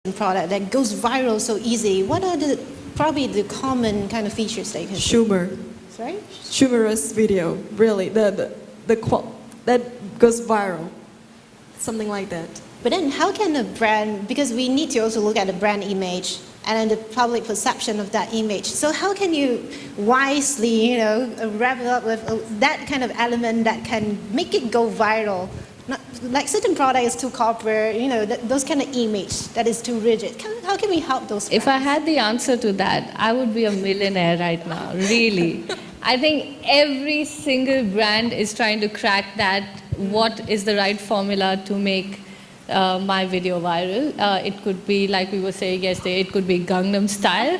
product that goes viral so easy, what are the probably the common kind of features that you can see? Humor. Sorry? Humorous video, really. That goes viral. Something like that. But then how can a brand, because we need to also look at the brand image and then the public perception of that image. So how can you wisely, wrap it up with that kind of element that can make it go viral? Not, like certain product is too corporate, those kind of image that is too rigid. How can we help those brands? If I had the answer to that, I would be a millionaire right now, really. I think every single brand is trying to crack that, what is the right formula to make my video viral. It could be, like we were saying yesterday, it could be Gangnam Style.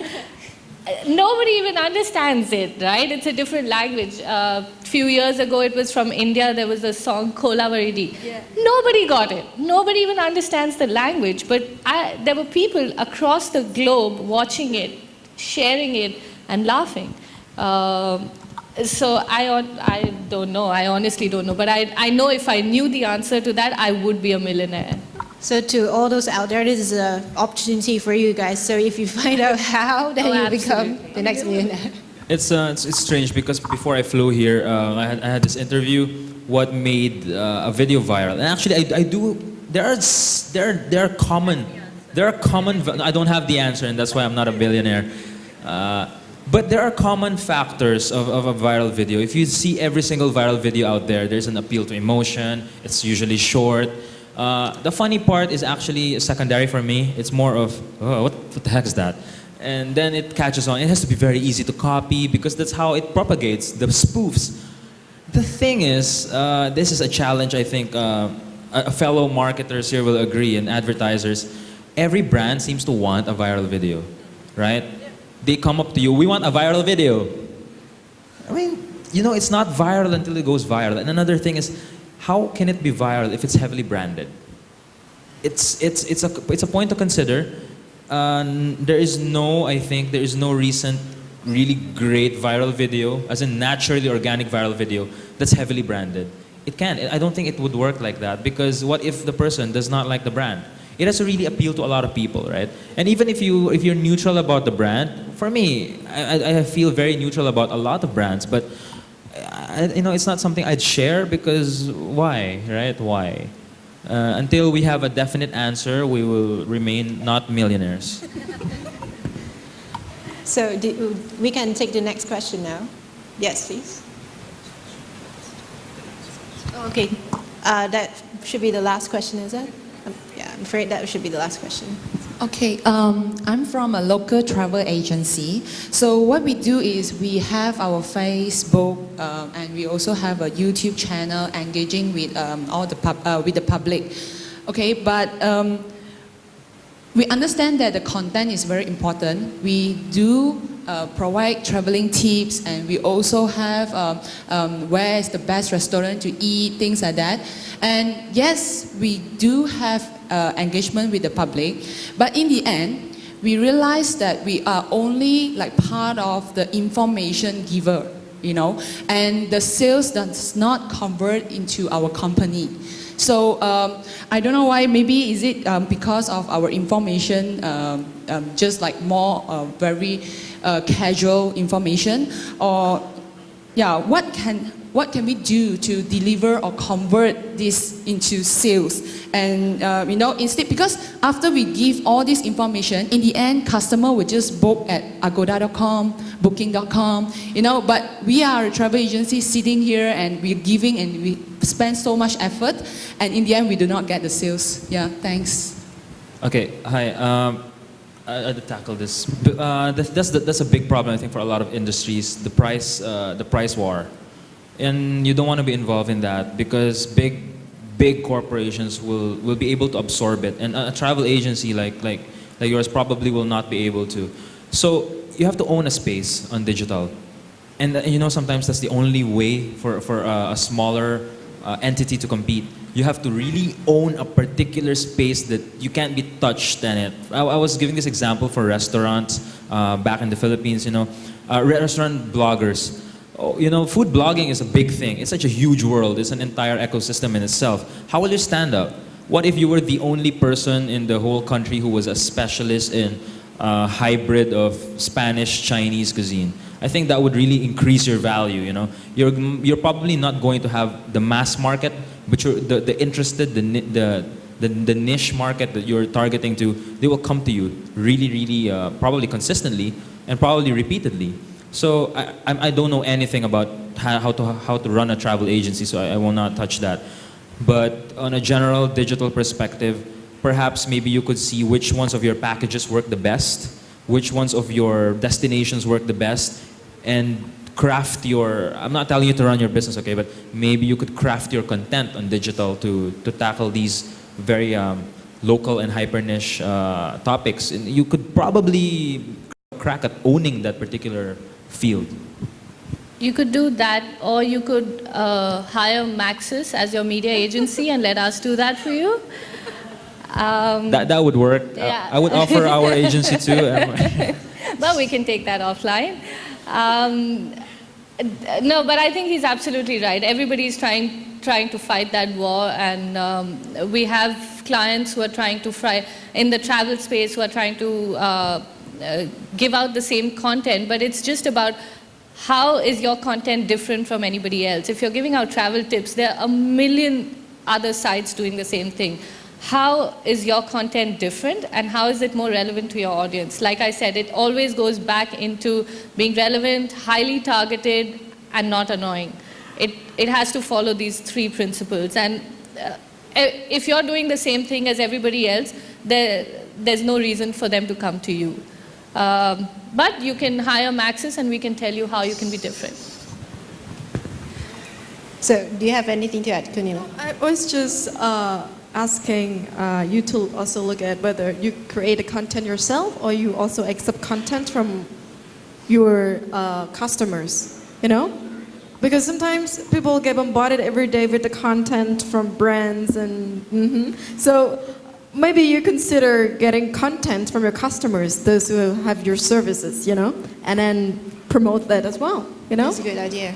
Nobody even understands it, right? It's a different language. A few years ago, it was from India. There was a song, Kola Varidi. Yeah. Nobody got it. Nobody even understands the language. But there were people across the globe watching it, sharing it, and laughing. So I don't know. I honestly don't know. But I know if I knew the answer to that, I would be a millionaire. So to all those out there, this is an opportunity for you guys. So if you find out how, then you become the next millionaire. It's strange because before I flew here, I had this interview. What made a video viral? And actually, I do. There are common. I don't have the answer, and that's why I'm not a billionaire. But there are common factors of a viral video. If you see every single viral video out there, there's an appeal to emotion. It's usually short. The funny part is actually secondary for me. It's more of, oh, what the heck is that? And then it catches on. It has to be very easy to copy because that's how it propagates, the spoofs. The thing is, this is a challenge I think a fellow marketers here will agree, and advertisers. Every brand seems to want a viral video, right? They come up to you, we want a viral video. I mean, it's not viral until it goes viral. And another thing is, how can it be viral if it's heavily branded? It's a point to consider. There is no recent really great viral video, as in naturally organic viral video, that's heavily branded. It can't. I don't think it would work like that, because what if the person does not like the brand? It has to really appeal to a lot of people, right? And even if you're neutral about the brand, for me, I feel very neutral about a lot of brands, but it's not something I'd share, because why, right? Why? Until we have a definite answer, we will remain not millionaires. So we can take the next question now. Yes, please. Okay, that should be the last question, is it? Yeah, I'm afraid that should be the last question. Okay, I'm from a local travel agency. So what we do is we have our Facebook and we also have a YouTube channel engaging with with the public. Okay, but we understand that the content is very important. We do provide traveling tips, and we also have where is the best restaurant to eat, things like that. And yes, we do have engagement with the public, but in the end, we realize that we are only like part of the information giver, and the sales does not convert into our company. So I don't know why. Maybe is it because of our information, just like more very casual information, or yeah, what can we do to deliver or convert this into sales? And instead, because after we give all this information, in the end, customer will just book at agoda.com, booking.com, but we are a travel agency sitting here and we're giving and we spend so much effort, and in the end, we do not get the sales. Yeah, thanks. Okay, hi. I'd tackle this. That's a big problem, I think, for a lot of industries. The price war, and you don't want to be involved in that, because big corporations will be able to absorb it, and a travel agency like yours probably will not be able to. So you have to own a space on digital, and sometimes that's the only way for a smaller entity to compete. You have to really own a particular space that you can't be touched in it. I was giving this example for restaurants back in the Philippines, restaurant bloggers. Food blogging is a big thing. It's such a huge world. It's an entire ecosystem in itself. How will you stand out? what if you were the only person in the whole country who was a specialist in hybrid of Spanish Chinese cuisine? I think that would really increase your value. You know, you're probably not going to have the mass market, but the interested, the niche market that you're targeting to, they will come to you really probably consistently and probably repeatedly. So I don't know anything about how to run a travel agency, so I will not touch that. But on a general digital perspective, perhaps maybe you could see which ones of your packages work the best, which ones of your destinations work the best, and craft your, I'm not telling you to run your business, okay, but maybe you could craft your content on digital to tackle these very local and hyper niche topics. And you could probably crack at owning that particular field. You could do that, or you could hire Maxis as your media agency and let us do that for you. That would work. Yeah. I would offer our agency too. But we can take that offline. No, but I think he's absolutely right. Everybody's trying to fight that war, and we have clients who are trying to fight in the travel space, who are trying to give out the same content, but it's just about how is your content different from anybody else. If you're giving out travel tips, there are a million other sites doing the same thing. How is your content different, and how is it more relevant to your audience? Like I said, it always goes back into being relevant, highly targeted, and not annoying. It has to follow these three principles. And if you're doing the same thing as everybody else, there's no reason for them to come to you. But you can hire Maxis, and we can tell you how you can be different. So, do you have anything to add, Kunila? I was just asking you to also look at whether you create the content yourself or you also accept content from your customers, you know? Because sometimes people get bombarded every day with the content from brands and so maybe you consider getting content from your customers, those who have your services, you know, and then promote that as well, you know? That's a good idea.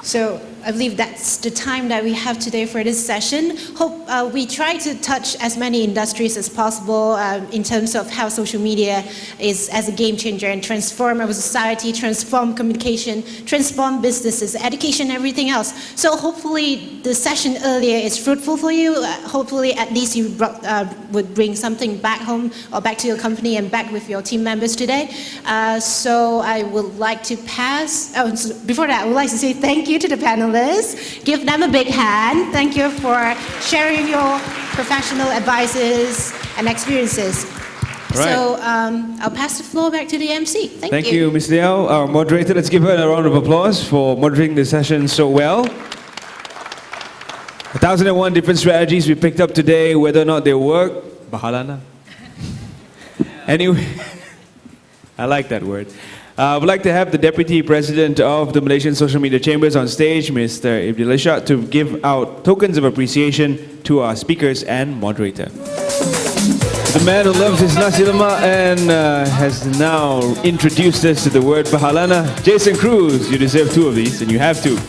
So I believe that's the time that we have today for this session. Hope we try to touch as many industries as possible in terms of how social media is as a game changer and transform our society, transform communication, transform businesses, education, everything else. So hopefully the session earlier is fruitful for you. Hopefully at least you would bring something back home or back to your company and back with your team members today. So I would like to pass, before that I would like to say thank you to the panelists. Give them a big hand. Thank you for sharing your professional advices and experiences. Right. So I'll pass the floor back to the MC. Thank you, Ms. Liao, our moderator. Let's give her a round of applause for moderating the session so well. 1,001 different strategies we picked up today, whether or not they work. Bahalana. Anyway, I like that word. I would like to have the Deputy President of the Malaysian Social Media Chambers on stage, Mr. Ibn Lishat, to give out tokens of appreciation to our speakers and moderator. The man who loves his nasi lemak and has now introduced us to the word bahalana, Jason Cruz. You deserve 2 of these, and you have to.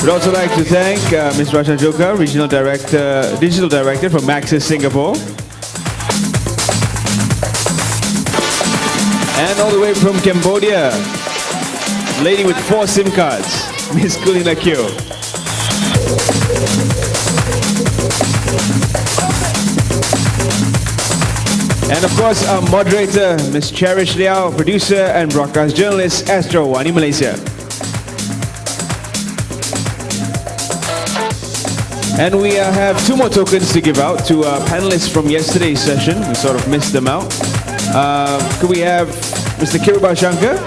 We'd also like to thank Ms. Rasha Joka, Digital Director from Maxis Singapore. And all the way from Cambodia, lady with 4 SIM cards, Ms. Kulina Kyo. And of course, our moderator, Ms. Cherish Liao, producer and broadcast journalist, Astro Wani Malaysia. And we have 2 more tokens to give out to panelists from yesterday's session. We sort of missed them out. Could we have Mr. Kiruba Shankar?